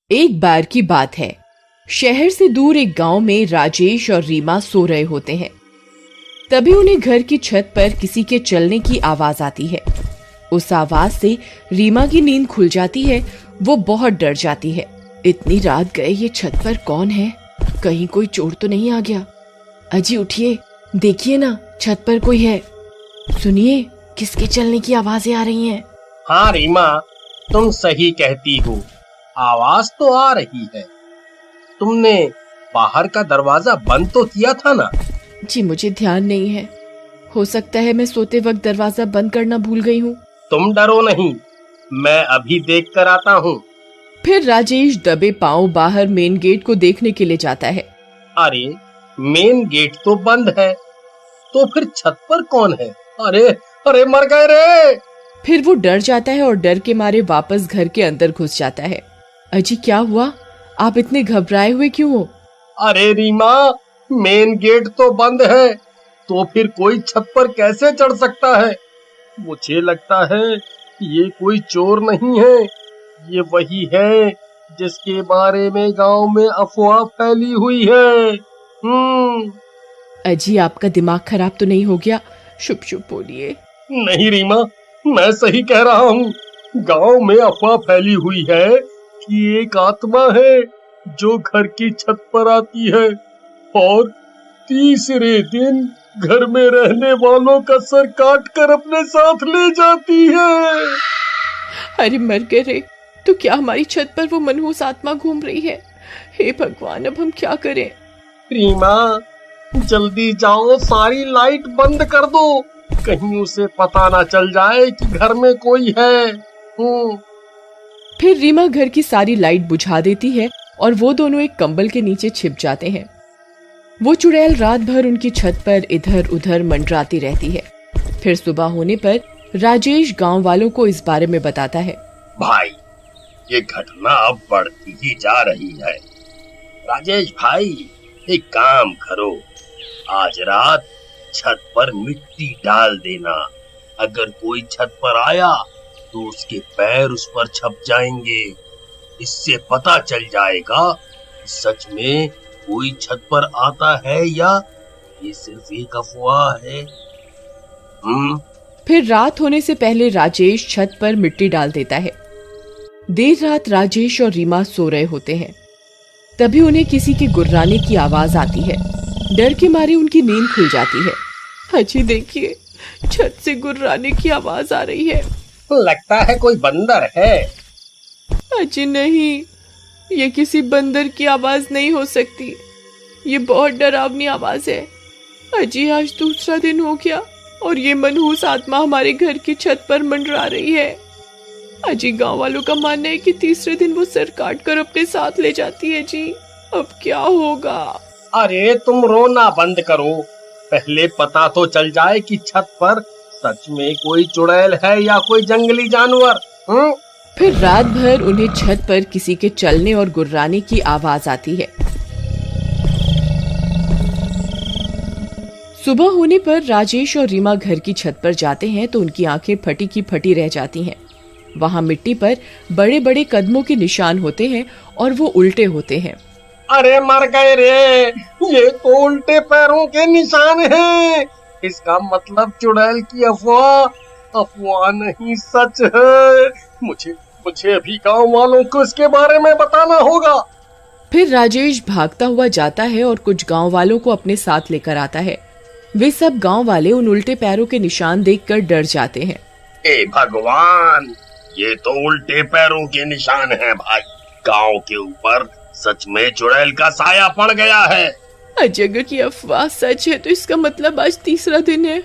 एक बार की बात है। शहर से दूर एक गांव में राजेश और रीमा सो रहे होते हैं। तभी उन्हें घर की छत पर किसी के चलने की आवाज आती है। उस आवाज से रीमा की नींद खुल जाती है। वो बहुत डर जाती है। इतनी रात गए ये छत पर कौन है? कहीं कोई चोर तो नहीं आ गया? अजी उठिए, देखिए ना, छत पर कोई है। सुनिए, किसके चलने की आवाजें आ रही हैं। हाँ रीमा, तुम सही कहती हो, आवाज तो आ रही है। तुमने बाहर का दरवाजा बंद तो किया था ना? जी मुझे ध्यान नहीं है। हो सकता है मैं सोते वक्त दरवाजा बंद करना भूल गई हूँ। तुम डरो नहीं, मैं अभी देख कर आता हूँ। फिर राजेश दबे पांव बाहर मेन गेट को देखने के लिए जाता है। अरे, मेन गेट तो बंद है, तो फिर छत पर कौन है? अरे अरे, मर गए रे! फिर वो डर जाता है और डर के मारे वापस घर के अंदर घुस जाता है। अजी क्या हुआ? आप इतने घबराए हुए क्यों हो? अरे रीमा, मेन गेट तो बंद है, तो फिर कोई छत पर कैसे चढ़ सकता है? मुझे लगता है ये कोई चोर नहीं है, ये वही है जिसके बारे में गांव में अफवाह फैली हुई है। अजी आपका दिमाग खराब तो नहीं हो गया? शुभ शुभ बोलिए। नहीं रीमा, मैं सही कह रहा हूँ। गांव में अफवाह फैली हुई है कि एक आत्मा है जो घर की छत पर आती है और तीसरे दिन घर में रहने वालों का सर काट कर अपने साथ ले जाती है। अरे मर गए रे! तो क्या हमारी छत पर वो मनहूस आत्मा घूम रही है? हे भगवान, अब हम क्या करें? रीमा, जल्दी जाओ, सारी लाइट बंद कर दो, कहीं उसे पता ना चल जाए कि घर में कोई है। फिर रीमा घर की सारी लाइट बुझा देती है और वो दोनों एक कंबल के नीचे छिप जाते हैं। वो चुड़ैल रात भर उनकी छत पर इधर उधर मंडराती रहती है। फिर सुबह होने पर राजेश गांव वालों को इस बारे में बताता है। भाई, ये घटना अब बढ़ती ही जा रही है। राजेश भाई, एक काम करो, आज रात छत पर मिट्टी डाल देना। अगर कोई छत पर आया तो उसके पैर उस पर छप जाएंगे। इससे पता चल जाएगा सच में कोई छत पर आता है या ये सिर्फ एक अफवाह है। फिर रात होने से पहले राजेश छत पर मिट्टी डाल देता है। देर रात राजेश और रीमा सो रहे होते हैं। तभी उन्हें किसी के गुर्राने की आवाज आती है। डर के मारे उनकी नींद खुल जाती है। अजी देखिए, छत से गुर्राने की आवाज आ रही है। लगता है कोई बंदर है। अजी नहीं, ये किसी बंदर की आवाज नहीं हो सकती। ये बहुत डरावनी आवाज है। अजी आज दूसरा दिन हो गया और ये मनहूस आत्मा हमारे घर की छत पर मंडरा रही है। अजी गांव वालों का मानना है कि तीसरे दिन वो सर काट कर अपने साथ ले जाती है। जी अब क्या होगा? अरे तुम रोना बंद करो, पहले पता तो चल जाए कि छत पर सच में कोई चुड़ैल है या कोई जंगली जानवर। फिर रात भर उन्हें छत पर किसी के चलने और गुर्राने की आवाज आती है। सुबह होने पर राजेश और रीमा घर की छत पर जाते हैं तो उनकी आंखें फटी की फटी रह जाती हैं। वहां मिट्टी पर बड़े बड़े कदमों के निशान होते हैं और वो उल्टे होते हैं। अरे मर गए रे, ये तो उल्टे पैरों के निशान हैं। इसका मतलब चुड़ैल की अफवाह नहीं, सच है। मुझे अभी गांव वालों को इसके बारे में बताना होगा। फिर राजेश भागता हुआ जाता है और कुछ गांव वालों को अपने साथ लेकर आता है। वे सब गांव वाले उन उल्टे पैरों के निशान देखकर डर जाते हैं। ए भगवान, ये तो उल्टे पैरों के निशान हैं भाई। गांव के ऊपर सच में चुड़ैल का साया पड़ गया है। अगर की अफवाह सच है तो इसका मतलब आज तीसरा दिन है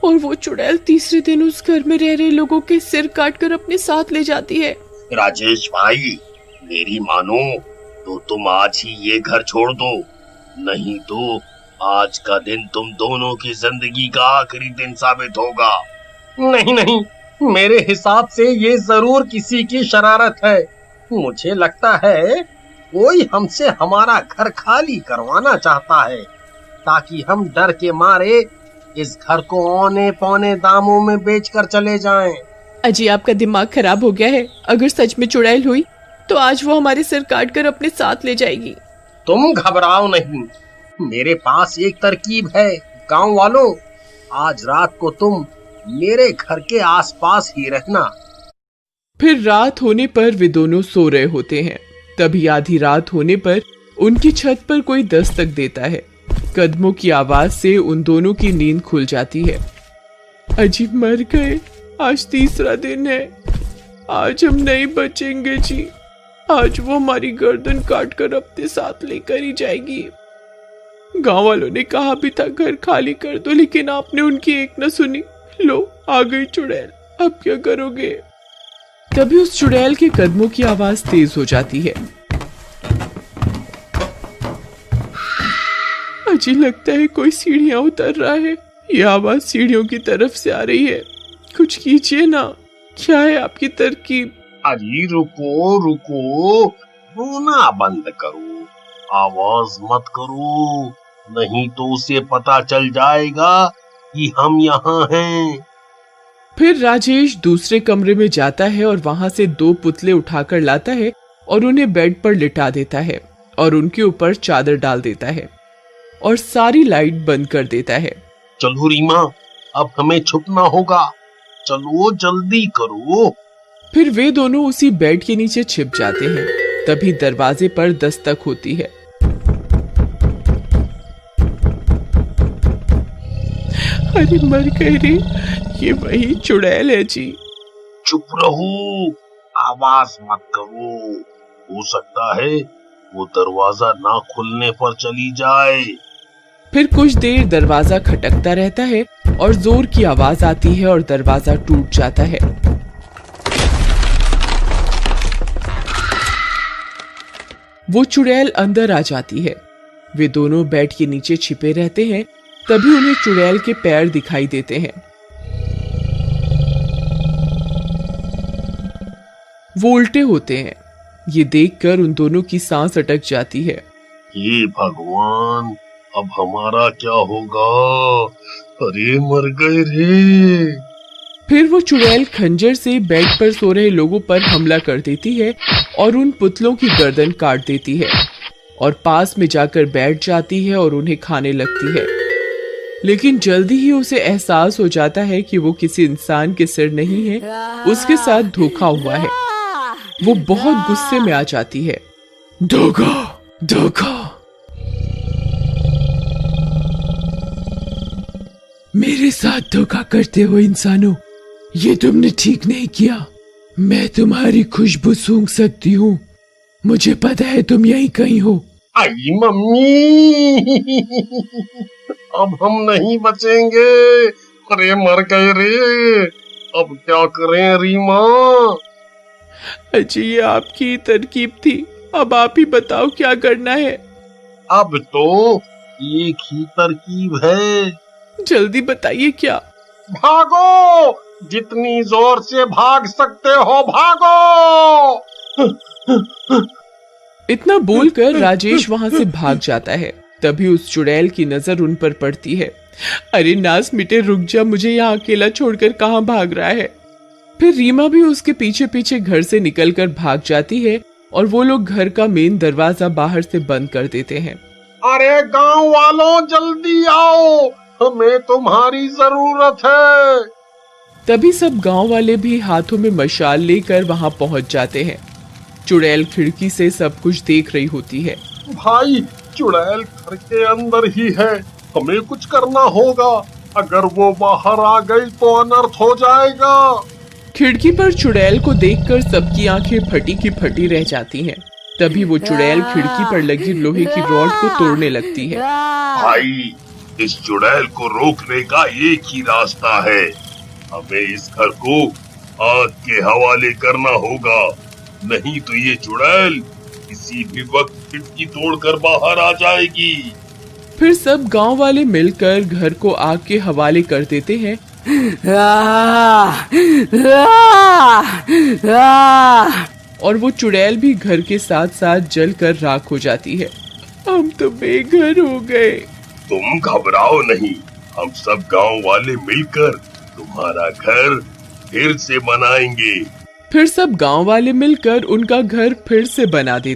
और वो चुड़ैल तीसरे दिन उस घर में रह रहे लोगों के सिर काटकर अपने साथ ले जाती है। राजेश भाई, मेरी मानो तो तुम आज ही ये घर छोड़ दो, नहीं तो आज का दिन तुम दोनों की जिंदगी का आखिरी दिन साबित होगा। नहीं, मेरे हिसाब से ये जरूर किसी की शरारत है। मुझे लगता है कोई हमसे हमारा घर खाली करवाना चाहता है ताकि हम डर के मारे इस घर को औने पौने दामों में बेचकर चले जाएं। अजी आपका दिमाग खराब हो गया है। अगर सच में चुड़ैल हुई तो आज वो हमारे सिर काट कर अपने साथ ले जाएगी। तुम घबराओ नहीं, मेरे पास एक तरकीब है। गांव वालों, आज रात को तुम मेरे घर के आसपास ही रहना। फिर रात होने पर वे दोनों सो रहे होते हैं। तभी आधी रात होने पर उनकी छत पर कोई दस्तक देता है। कदमों की आवाज से उन दोनों की नींद खुल जाती है। अजी मर गए, आज तीसरा दिन है, आज हम नहीं बचेंगे जी। आज वो हमारी गर्दन काट कर अपने साथ लेकर ही जाएगी। गांव वालों ने कहा भी था घर खाली कर दो, लेकिन आपने उनकी एक न सुनी। लो आ गई चुड़ैल, अब क्या करोगे? तभी उस चुड़ैल के कदमों की आवाज तेज हो जाती है। अजी लगता है कोई सीढ़ियां उतर रहा है। यह आवाज सीढ़ियों की तरफ से आ रही है। कुछ कीजिए ना, क्या है आपकी तरकीब? अजी रुको रुको, रोना बंद करो, आवाज मत करो, नहीं तो उसे पता चल जाएगा कि हम यहाँ हैं। फिर राजेश दूसरे कमरे में जाता है और वहां से 2 पुतले उठाकर लाता है और उन्हें बेड पर लिटा देता है और उनके ऊपर चादर डाल देता है और सारी लाइट बंद कर देता है। चलो रीमा, अब हमें छुपना होगा, चलो जल्दी करो। फिर वे दोनों उसी बेड के नीचे छिप जाते हैं। तभी दरवाजे पर दस्तक होती है। अरे मर गए रे, ये वही चुड़ैल है जी। चुप रहो, आवाज मत करो, हो सकता है वो दरवाजा ना खुलने पर चली जाए। फिर कुछ देर दरवाजा खटकता रहता है और जोर की आवाज आती है और दरवाजा टूट जाता है। वो चुड़ैल अंदर आ जाती है। वे दोनों बेड के नीचे छिपे रहते हैं। तभी उन्हें चुड़ैल के पैर दिखाई देते हैं। वो उल्टे होते हैं। ये देखकर उन दोनों की सांस अटक जाती है। हे भगवान, अब हमारा क्या होगा? अरे मर गए रे। फिर वो चुड़ैल खंजर से बेड पर सो रहे लोगों पर हमला कर देती है और उन पुतलों की गर्दन काट देती है और पास में जाकर बैठ जाती है और उन्हें खाने लगती है। लेकिन जल्दी ही उसे एहसास हो जाता है कि वो किसी इंसान के सिर नहीं है, उसके साथ धोखा हुआ है। वो बहुत गुस्से में आ जाती है। धोखा, धोखा। मेरे साथ धोखा करते हो इंसानों, ये तुमने ठीक नहीं किया। मैं तुम्हारी खुशबू सूंघ सकती हूँ, मुझे पता है तुम यहीं कहीं हो। आई मम्मी, अब हम नहीं बचेंगे। अरे मर गए रे, अब क्या करें रीमा? अजी ये आपकी तरकीब थी, अब आप ही बताओ क्या करना है। अब तो एक ही तरकीब है। जल्दी बताइए क्या? भागो, जितनी जोर से भाग सकते हो भागो। इतना बोलकर राजेश वहां से भाग जाता है। तभी उस चुड़ैल की नजर उन पर पड़ती है। अरे नास मिटे, रुक जा, मुझे यहाँ अकेला छोड़कर कहाँ भाग रहा है। फिर रीमा भी उसके पीछे पीछे घर से निकलकर भाग जाती है और वो लोग घर का मेन दरवाजा बाहर से बंद कर देते हैं। अरे गांव वालों, जल्दी आओ, हमें तुम्हारी जरूरत है। तभी सब गांव वाले भी हाथों में मशाल लेकर वहां पहुंच जाते हैं। चुड़ैल खिड़की से सब कुछ देख रही होती है। भाई, चुड़ैल घर के अंदर ही है, हमें कुछ करना होगा। अगर वो बाहर आ गई तो अनर्थ हो जाएगा। खिड़की पर चुड़ैल को देखकर सबकी आंखें फटी की फटी रह जाती हैं। तभी वो चुड़ैल खिड़की पर लगी लोहे की रॉड को तोड़ने लगती है। भाई, इस चुड़ैल को रोकने का एक ही रास्ता है, हमें इस घर को आग के हवाले करना होगा, नहीं तो ये चुड़ैल किसी भी वक्त खिड़की तोड़कर बाहर आ जाएगी। फिर सब गांव वाले मिलकर घर को आग के हवाले कर देते हैं। और वो चुड़ैल भी घर के साथ साथ जलकर राख हो जाती है। हम तो बेघर हो गए। तुम घबराओ नहीं, हम सब गांव वाले मिलकर तुम्हारा घर फिर से बनाएंगे। फिर सब गांव वाले मिलकर उनका घर फिर से बना देते।